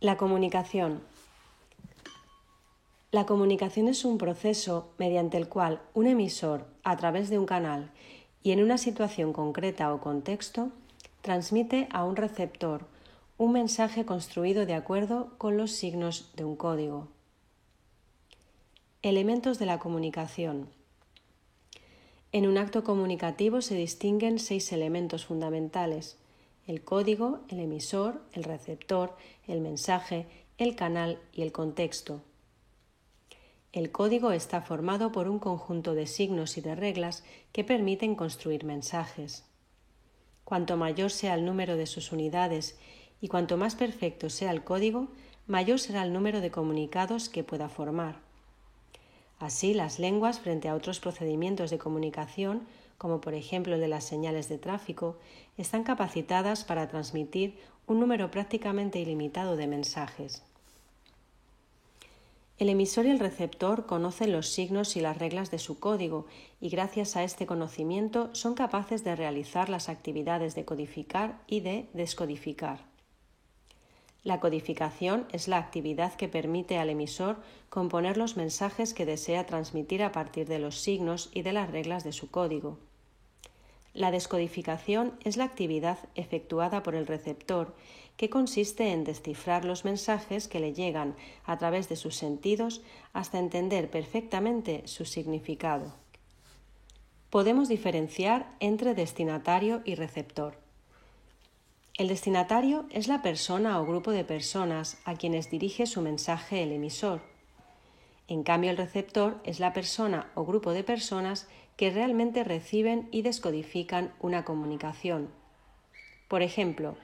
La comunicación. La comunicación es un proceso mediante el cual un emisor, a través de un canal y en una situación concreta o contexto, transmite a un receptor un mensaje construido de acuerdo con los signos de un código. Elementos de la comunicación. En un acto comunicativo se distinguen 6 elementos fundamentales: el código, el emisor, el receptor, el mensaje, el canal y el contexto. El código está formado por un conjunto de signos y de reglas que permiten construir mensajes. Cuanto mayor sea el número de sus unidades y cuanto más perfecto sea el código, mayor será el número de comunicados que pueda formar. Así, las lenguas, frente a otros procedimientos de comunicación, como por ejemplo el de las señales de tráfico, están capacitadas para transmitir un número prácticamente ilimitado de mensajes. El emisor y el receptor conocen los signos y las reglas de su código y gracias a este conocimiento son capaces de realizar las actividades de codificar y de descodificar. La codificación es la actividad que permite al emisor componer los mensajes que desea transmitir a partir de los signos y de las reglas de su código. La descodificación es la actividad efectuada por el receptor, que consiste en descifrar los mensajes que le llegan a través de sus sentidos hasta entender perfectamente su significado. Podemos diferenciar entre destinatario y receptor. El destinatario es la persona o grupo de personas a quienes dirige su mensaje el emisor. En cambio, el receptor es la persona o grupo de personas que realmente reciben y descodifican una comunicación. Por ejemplo,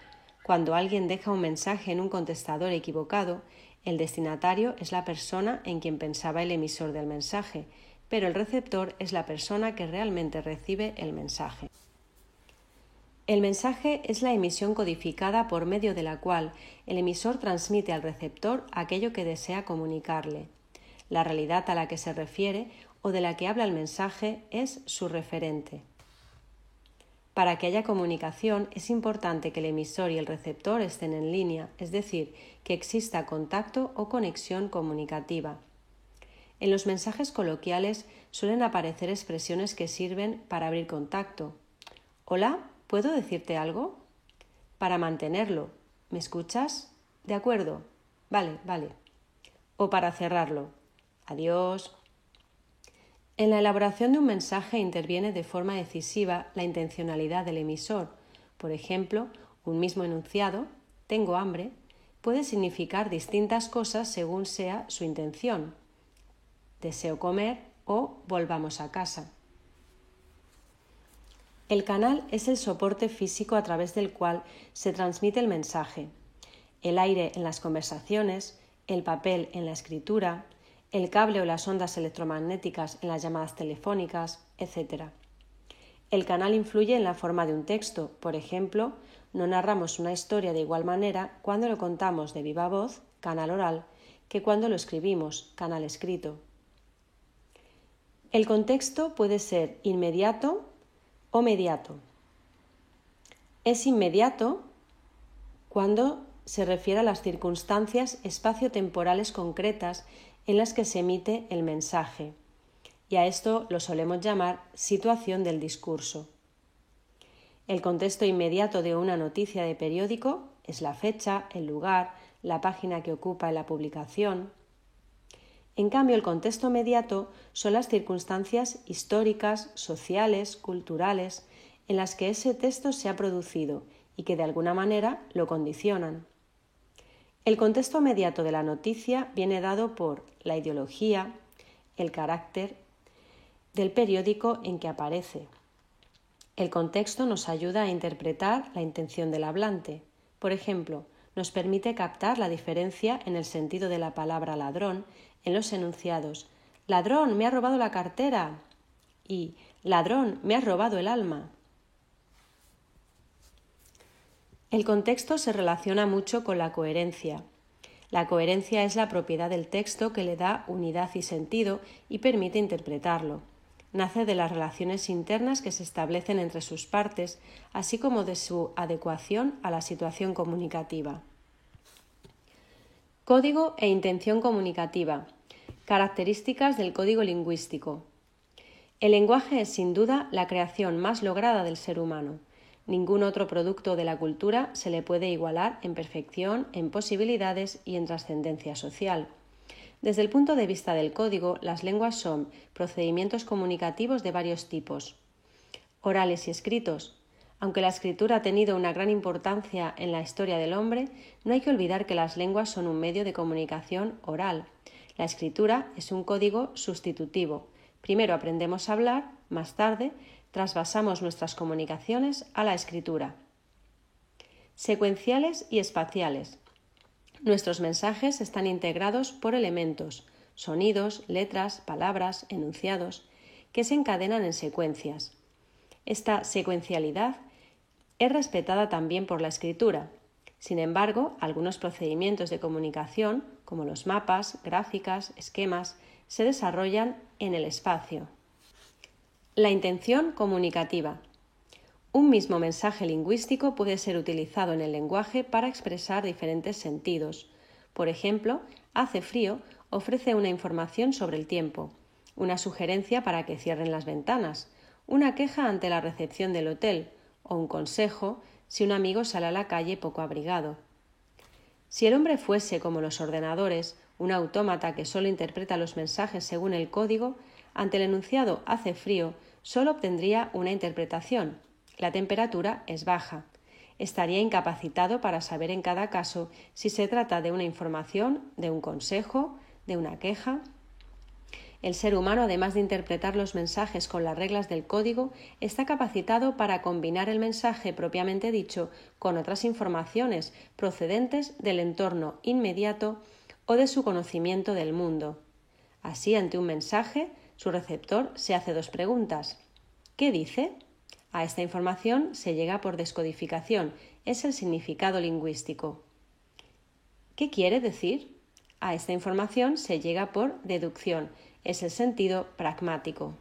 cuando alguien deja un mensaje en un contestador equivocado, el destinatario es la persona en quien pensaba el emisor del mensaje, pero el receptor es la persona que realmente recibe el mensaje. El mensaje es la emisión codificada por medio de la cual el emisor transmite al receptor aquello que desea comunicarle. La realidad a la que se refiere o de la que habla el mensaje es su referente. Para que haya comunicación es importante que el emisor y el receptor estén en línea, es decir, que exista contacto o conexión comunicativa. En los mensajes coloquiales suelen aparecer expresiones que sirven para abrir contacto. Hola, ¿puedo decirte algo? Para mantenerlo. ¿Me escuchas? De acuerdo. Vale. O para cerrarlo. Adiós. En la elaboración de un mensaje interviene de forma decisiva la intencionalidad del emisor. Por ejemplo, un mismo enunciado, tengo hambre, puede significar distintas cosas según sea su intención. Deseo comer o volvamos a casa. El canal es el soporte físico a través del cual se transmite el mensaje. El aire en las conversaciones, el papel en la escritura, el cable o las ondas electromagnéticas en las llamadas telefónicas, etc. El canal influye en la forma de un texto. Por ejemplo, no narramos una historia de igual manera cuando lo contamos de viva voz, canal oral, que cuando lo escribimos, canal escrito. El contexto puede ser inmediato o mediato. Es inmediato cuando se refiere a las circunstancias espaciotemporales concretas en las que se emite el mensaje, y a esto lo solemos llamar situación del discurso. El contexto inmediato de una noticia de periódico es la fecha, el lugar, la página que ocupa en la publicación. En cambio, el contexto mediato son las circunstancias históricas, sociales, culturales, en las que ese texto se ha producido y que de alguna manera lo condicionan. El contexto mediato de la noticia viene dado por la ideología, el carácter del periódico en que aparece. El contexto nos ayuda a interpretar la intención del hablante. Por ejemplo, nos permite captar la diferencia en el sentido de la palabra ladrón en los enunciados «Ladrón, me ha robado la cartera» y «Ladrón, me has robado el alma». El contexto se relaciona mucho con la coherencia. La coherencia es la propiedad del texto que le da unidad y sentido y permite interpretarlo. Nace de las relaciones internas que se establecen entre sus partes, así como de su adecuación a la situación comunicativa. Código e intención comunicativa. Características del código lingüístico. El lenguaje es sin duda la creación más lograda del ser humano. Ningún otro producto de la cultura se le puede igualar en perfección, en posibilidades y en trascendencia social. Desde el punto de vista del código, las lenguas son procedimientos comunicativos de varios tipos. Orales y escritos. Aunque la escritura ha tenido una gran importancia en la historia del hombre, no hay que olvidar que las lenguas son un medio de comunicación oral. La escritura es un código sustitutivo. Primero aprendemos a hablar, más tarde trasvasamos nuestras comunicaciones a la escritura. Secuenciales y espaciales. Nuestros mensajes están integrados por elementos, sonidos, letras, palabras, enunciados, que se encadenan en secuencias. Esta secuencialidad es respetada también por la escritura. Sin embargo, algunos procedimientos de comunicación, como los mapas, gráficas, esquemas, se desarrollan en el espacio. La intención comunicativa. Un mismo mensaje lingüístico puede ser utilizado en el lenguaje para expresar diferentes sentidos. Por ejemplo, hace frío ofrece una información sobre el tiempo, una sugerencia para que cierren las ventanas, una queja ante la recepción del hotel o un consejo si un amigo sale a la calle poco abrigado. Si el hombre fuese como los ordenadores, un autómata que solo interpreta los mensajes según el código, ante el enunciado hace frío, solo obtendría una interpretación. La temperatura es baja. Estaría incapacitado para saber en cada caso si se trata de una información, de un consejo, de una queja. El ser humano, además de interpretar los mensajes con las reglas del código, está capacitado para combinar el mensaje propiamente dicho con otras informaciones procedentes del entorno inmediato o de su conocimiento del mundo. Así, ante un mensaje, su receptor se hace dos preguntas. ¿Qué dice? A esta información se llega por descodificación, es el significado lingüístico. ¿Qué quiere decir? A esta información se llega por deducción, es el sentido pragmático.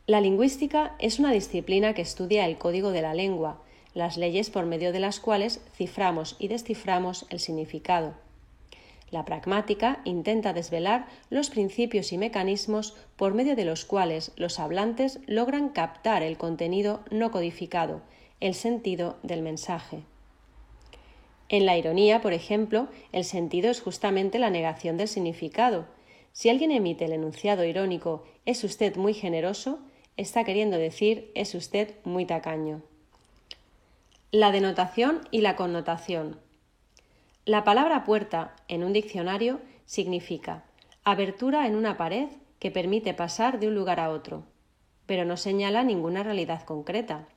La lingüística es una disciplina que estudia el código de la lengua, las leyes por medio de las cuales ciframos y desciframos el significado. La pragmática intenta desvelar los principios y mecanismos por medio de los cuales los hablantes logran captar el contenido no codificado, el sentido del mensaje. En la ironía, por ejemplo, el sentido es justamente la negación del significado. Si alguien emite el enunciado irónico «es usted muy generoso», está queriendo decir «es usted muy tacaño». La denotación y la connotación. La palabra puerta en un diccionario significa abertura en una pared que permite pasar de un lugar a otro, pero no señala ninguna realidad concreta.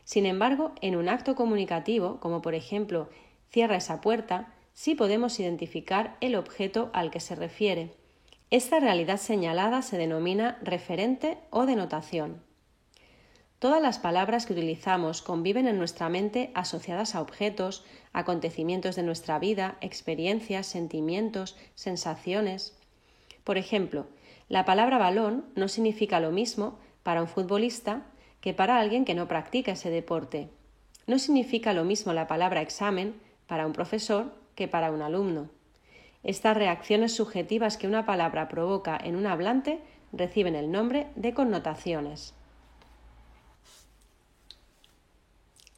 Sin embargo, en un acto comunicativo, como por ejemplo «cierra esa puerta», sí podemos identificar el objeto al que se refiere. Esta realidad señalada se denomina referente o denotación. Todas las palabras que utilizamos conviven en nuestra mente asociadas a objetos, acontecimientos de nuestra vida, experiencias, sentimientos, sensaciones. Por ejemplo, la palabra balón no significa lo mismo para un futbolista que para alguien que no practica ese deporte. No significa lo mismo la palabra examen para un profesor que para un alumno. Estas reacciones subjetivas que una palabra provoca en un hablante reciben el nombre de connotaciones.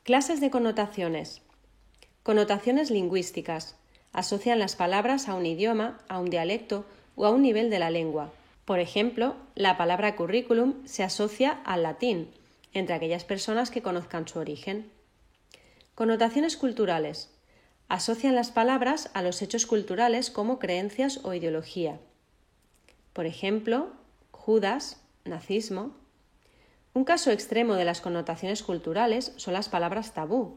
Clases de connotaciones. Connotaciones lingüísticas. Asocian las palabras a un idioma, a un dialecto o a un nivel de la lengua. Por ejemplo, la palabra currículum se asocia al latín, entre aquellas personas que conozcan su origen. Connotaciones culturales. Asocian las palabras a los hechos culturales como creencias o ideología. Por ejemplo, Judas, nazismo. Un caso extremo de las connotaciones culturales son las palabras tabú,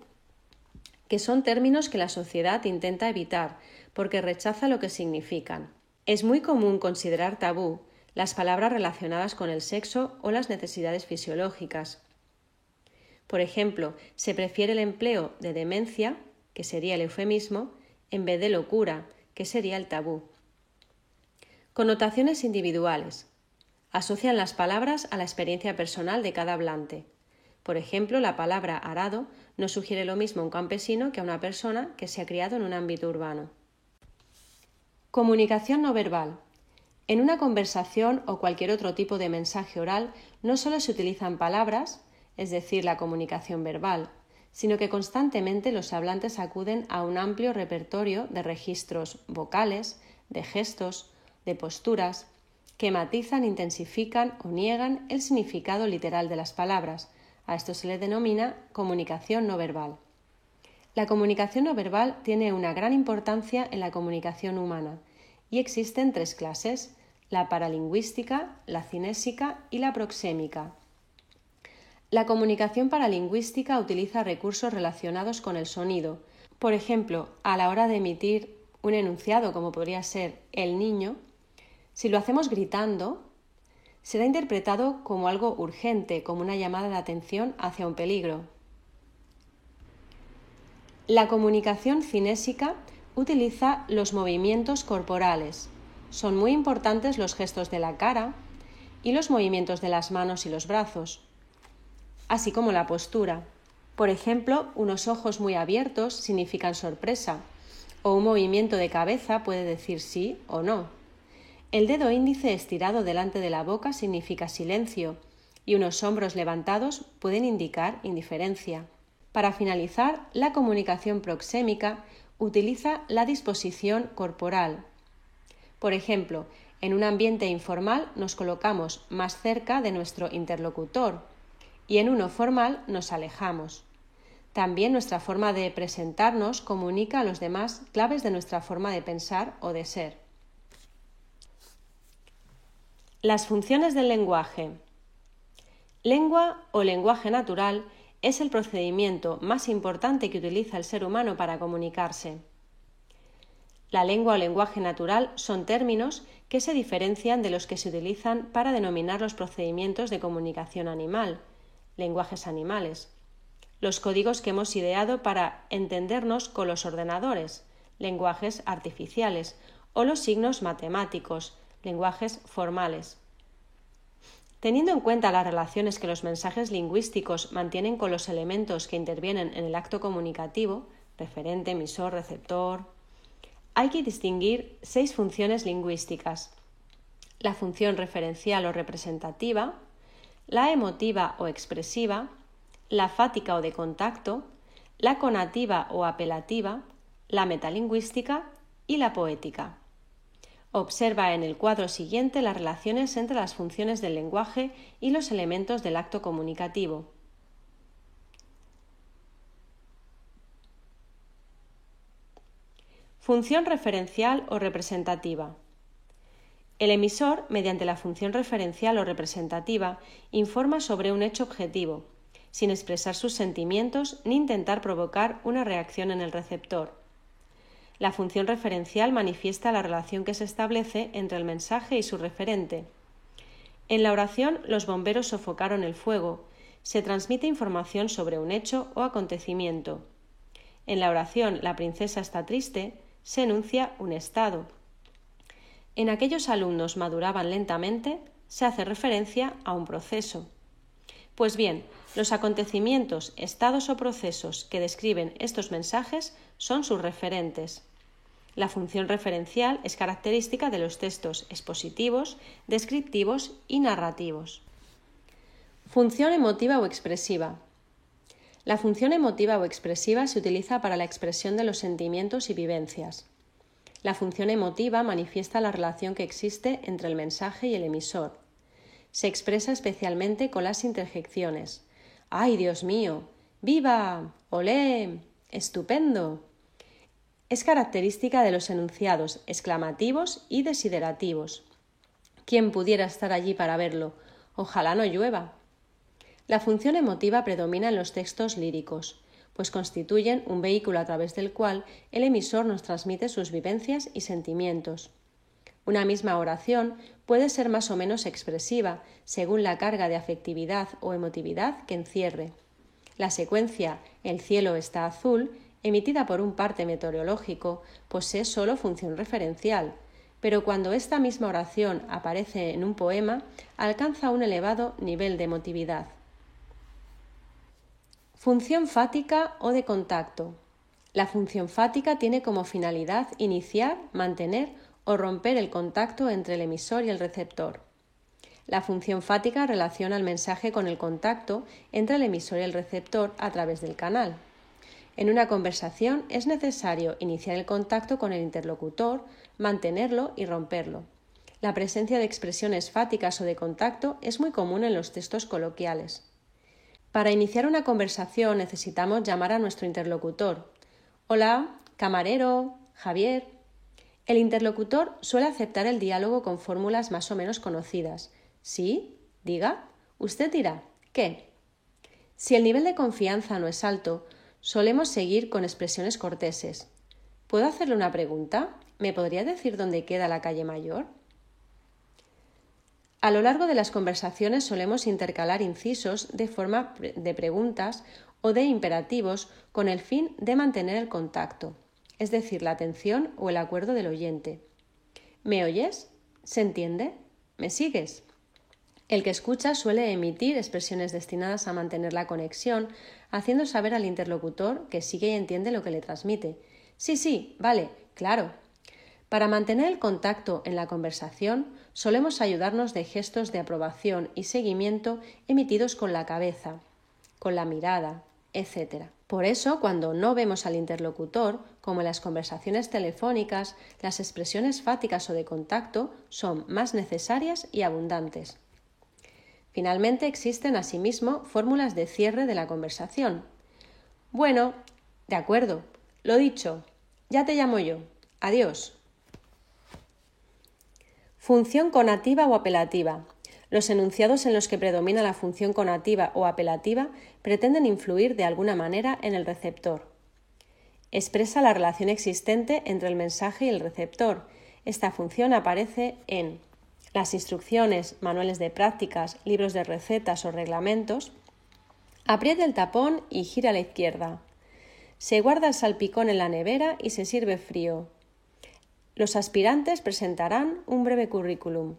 que son términos que la sociedad intenta evitar porque rechaza lo que significan. Es muy común considerar tabú las palabras relacionadas con el sexo o las necesidades fisiológicas. Por ejemplo, se prefiere el empleo de demencia, que sería el eufemismo, en vez de locura, que sería el tabú. Connotaciones individuales. Asocian las palabras a la experiencia personal de cada hablante. Por ejemplo, la palabra arado no sugiere lo mismo a un campesino que a una persona que se ha criado en un ámbito urbano. Comunicación no verbal. En una conversación o cualquier otro tipo de mensaje oral no solo se utilizan palabras, es decir, la comunicación verbal, sino que constantemente los hablantes acuden a un amplio repertorio de registros vocales, de gestos, de posturas, que matizan, intensifican o niegan el significado literal de las palabras. A esto se le denomina comunicación no verbal. La comunicación no verbal tiene una gran importancia en la comunicación humana y existen 3 clases: la paralingüística, la cinésica y la proxémica. La comunicación paralingüística utiliza recursos relacionados con el sonido. Por ejemplo, a la hora de emitir un enunciado, como podría ser el niño, si lo hacemos gritando, será interpretado como algo urgente, como una llamada de atención hacia un peligro. La comunicación cinésica utiliza los movimientos corporales. Son muy importantes los gestos de la cara y los movimientos de las manos y los brazos, así como la postura. Por ejemplo, unos ojos muy abiertos significan sorpresa, o un movimiento de cabeza puede decir sí o no. El dedo índice estirado delante de la boca significa silencio, y unos hombros levantados pueden indicar indiferencia. Para finalizar, la comunicación proxémica utiliza la disposición corporal. Por ejemplo, en un ambiente informal nos colocamos más cerca de nuestro interlocutor y en uno formal nos alejamos. También nuestra forma de presentarnos comunica a los demás claves de nuestra forma de pensar o de ser. Las funciones del lenguaje. Lengua o lenguaje natural es el procedimiento más importante que utiliza el ser humano para comunicarse. La lengua o lenguaje natural son términos que se diferencian de los que se utilizan para denominar los procedimientos de comunicación animal, lenguajes animales, los códigos que hemos ideado para entendernos con los ordenadores, lenguajes artificiales, o los signos matemáticos, lenguajes formales. Teniendo en cuenta las relaciones que los mensajes lingüísticos mantienen con los elementos que intervienen en el acto comunicativo, referente, emisor, receptor, hay que distinguir 6 funciones lingüísticas: la función referencial o representativa, la emotiva o expresiva, la fática o de contacto, la conativa o apelativa, la metalingüística y la poética. Observa en el cuadro siguiente las relaciones entre las funciones del lenguaje y los elementos del acto comunicativo. Función referencial o representativa. El emisor, mediante la función referencial o representativa, informa sobre un hecho objetivo, sin expresar sus sentimientos ni intentar provocar una reacción en el receptor. La función referencial manifiesta la relación que se establece entre el mensaje y su referente. En la oración, los bomberos sofocaron el fuego. Se transmite información sobre un hecho o acontecimiento. En la oración, la princesa está triste, se enuncia un estado. En aquellos alumnos maduraban lentamente, se hace referencia a un proceso. Pues bien, los acontecimientos, estados o procesos que describen estos mensajes son sus referentes. La función referencial es característica de los textos expositivos, descriptivos y narrativos. Función emotiva o expresiva. La función emotiva o expresiva se utiliza para la expresión de los sentimientos y vivencias. La función emotiva manifiesta la relación que existe entre el mensaje y el emisor. Se expresa especialmente con las interjecciones: ¡ay, Dios mío! ¡Viva! ¡Olé! ¡Estupendo! Es característica de los enunciados exclamativos y desiderativos. ¿Quién pudiera estar allí para verlo? Ojalá no llueva. La función emotiva predomina en los textos líricos, pues constituyen un vehículo a través del cual el emisor nos transmite sus vivencias y sentimientos. Una misma oración puede ser más o menos expresiva, según la carga de afectividad o emotividad que encierre. La secuencia «El cielo está azul», emitida por un parte meteorológico, posee solo función referencial, pero cuando esta misma oración aparece en un poema, alcanza un elevado nivel de emotividad. Función fática o de contacto. La función fática tiene como finalidad iniciar, mantener o romper el contacto entre el emisor y el receptor. La función fática relaciona el mensaje con el contacto entre el emisor y el receptor a través del canal. En una conversación es necesario iniciar el contacto con el interlocutor, mantenerlo y romperlo. La presencia de expresiones fáticas o de contacto es muy común en los textos coloquiales. Para iniciar una conversación necesitamos llamar a nuestro interlocutor. Hola, camarero, Javier. El interlocutor suele aceptar el diálogo con fórmulas más o menos conocidas. ¿Sí? Diga. Usted dirá. ¿Qué? Si el nivel de confianza no es alto, solemos seguir con expresiones corteses. ¿Puedo hacerle una pregunta? ¿Me podría decir dónde queda la calle Mayor? A lo largo de las conversaciones solemos intercalar incisos de forma de preguntas o de imperativos con el fin de mantener el contacto, es decir, la atención o el acuerdo del oyente. ¿Me oyes? ¿Se entiende? ¿Me sigues? El que escucha suele emitir expresiones destinadas a mantener la conexión, haciendo saber al interlocutor que sigue y entiende lo que le transmite. Sí, vale, claro. Para mantener el contacto en la conversación, solemos ayudarnos de gestos de aprobación y seguimiento emitidos con la cabeza, con la mirada, etc. Por eso, cuando no vemos al interlocutor, como en las conversaciones telefónicas, las expresiones fáticas o de contacto son más necesarias y abundantes. Finalmente, existen asimismo fórmulas de cierre de la conversación. Bueno, de acuerdo, lo dicho, ya te llamo yo. Adiós. Función conativa o apelativa. Los enunciados en los que predomina la función conativa o apelativa pretenden influir de alguna manera en el receptor. Expresa la relación existente entre el mensaje y el receptor. Esta función aparece en las instrucciones, manuales de prácticas, libros de recetas o reglamentos. Apriete el tapón y gira a la izquierda. Se guarda el salpicón en la nevera y se sirve frío. Los aspirantes presentarán un breve currículum.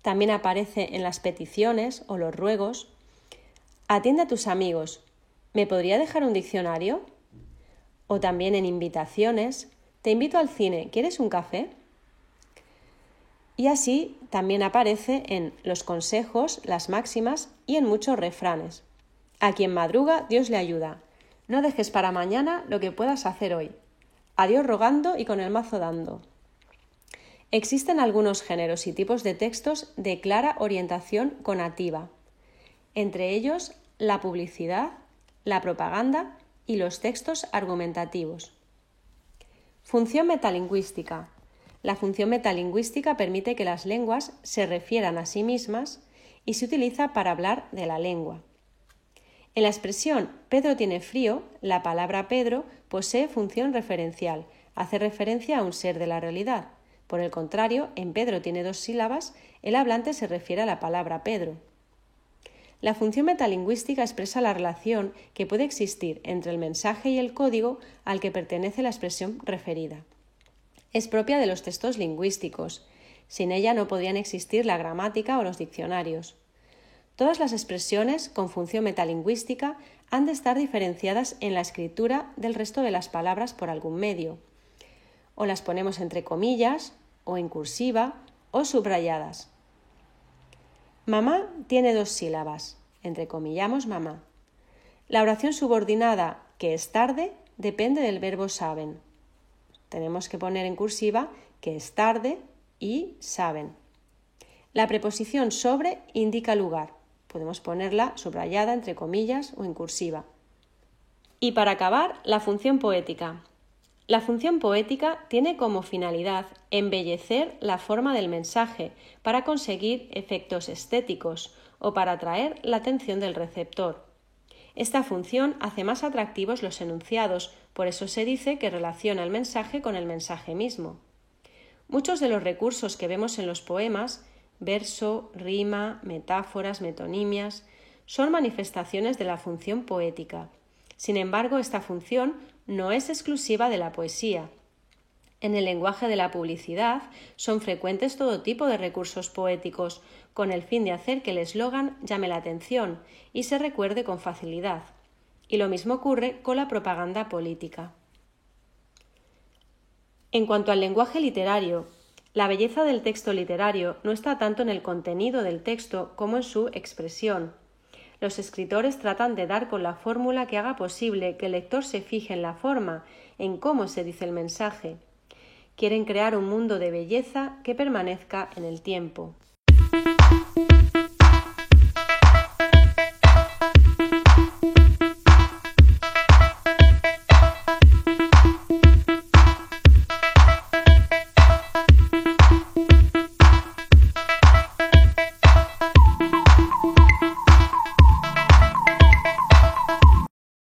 También aparece en las peticiones o los ruegos. Atiende a tus amigos. ¿Me podría dejar un diccionario? O también en invitaciones. Te invito al cine. ¿Quieres un café? Y así también aparece en los consejos, las máximas y en muchos refranes. A quien madruga, Dios le ayuda. No dejes para mañana lo que puedas hacer hoy. A Dios rogando y con el mazo dando. Existen algunos géneros y tipos de textos de clara orientación conativa, entre ellos la publicidad, la propaganda y los textos argumentativos. Función metalingüística. La función metalingüística permite que las lenguas se refieran a sí mismas y se utiliza para hablar de la lengua. En la expresión Pedro tiene frío, la palabra Pedro posee función referencial, hace referencia a un ser de la realidad. Por el contrario, en Pedro tiene 2 sílabas, el hablante se refiere a la palabra Pedro. La función metalingüística expresa la relación que puede existir entre el mensaje y el código al que pertenece la expresión referida. Es propia de los textos lingüísticos. Sin ella no podrían existir la gramática o los diccionarios. Todas las expresiones con función metalingüística han de estar diferenciadas en la escritura del resto de las palabras por algún medio. O las ponemos entre comillas, o en cursiva, o subrayadas. Mamá tiene 2 sílabas. Entrecomillamos mamá. La oración subordinada, que es tarde, depende del verbo saben. Tenemos que poner en cursiva que es tarde y saben. La preposición sobre indica lugar. Podemos ponerla subrayada, entre comillas o en cursiva. Y para acabar, la función poética. La función poética tiene como finalidad embellecer la forma del mensaje para conseguir efectos estéticos o para atraer la atención del receptor. Esta función hace más atractivos los enunciados, por eso se dice que relaciona el mensaje con el mensaje mismo. Muchos de los recursos que vemos en los poemas, verso, rima, metáforas, metonimias, son manifestaciones de la función poética. Sin embargo, esta función no es exclusiva de la poesía. En el lenguaje de la publicidad son frecuentes todo tipo de recursos poéticos, con el fin de hacer que el eslogan llame la atención y se recuerde con facilidad. Y lo mismo ocurre con la propaganda política. En cuanto al lenguaje literario, la belleza del texto literario no está tanto en el contenido del texto como en su expresión. Los escritores tratan de dar con la fórmula que haga posible que el lector se fije en la forma, en cómo se dice el mensaje. Quieren crear un mundo de belleza que permanezca en el tiempo.